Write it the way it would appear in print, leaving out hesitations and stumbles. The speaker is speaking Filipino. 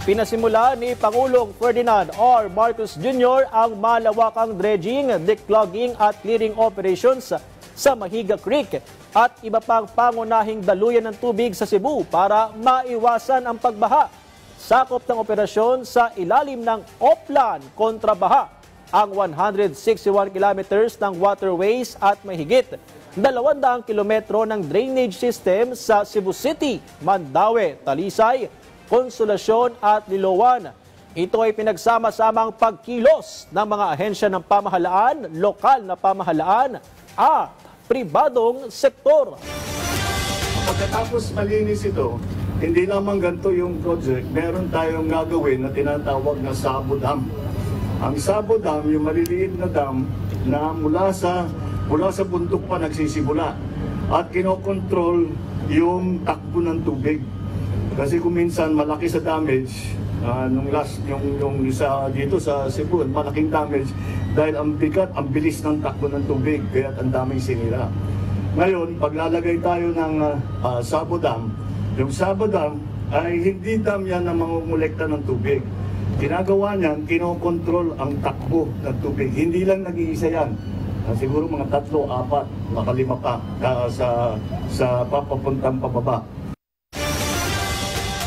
Pinasimula ni Pangulong Ferdinand R. Marcos Jr. ang malawakang dredging, declogging at clearing operations sa Mahiga Creek at iba pang pangunahing daluyan ng tubig sa Cebu para maiwasan ang pagbaha. Sakop ng operasyon sa ilalim ng Oplan kontra baha ang 161 kilometers ng waterways at mahigit 200 kilometro ng drainage system sa Cebu City, Mandaue, Talisay, Consolacion at Liloan. Ito ay pinagsama-samang pagkilos ng mga ahensya ng pamahalaan, lokal na pamahalaan at pribadong sektor. Pagkatapos malinis ito, hindi lamang ganito yung project, meron tayong gagawin na tinatawag na Sabo Dam. Ang Sabo Dam, yung maliliit na dam na mula sa bundok pa nagsisimula at kinokontrol yung takbo ng tubig. Kasi kung minsan malaki sa damage, yung isa dito sa Cebu, malaking damage dahil ang bigat, ang bilis ng takbo ng tubig, kaya ang daming sinira. Ngayon, paglalagay tayo ng Sabo Dam, yung Sabo Dam ay hindi dam yan na mangungulekta ng tubig. Ginagawa niyan, kinokontrol ang takbo ng tubig. Hindi lang nag-iisa yan. Siguro mga 3, 4, baka 5 pa sa papapuntang pababa.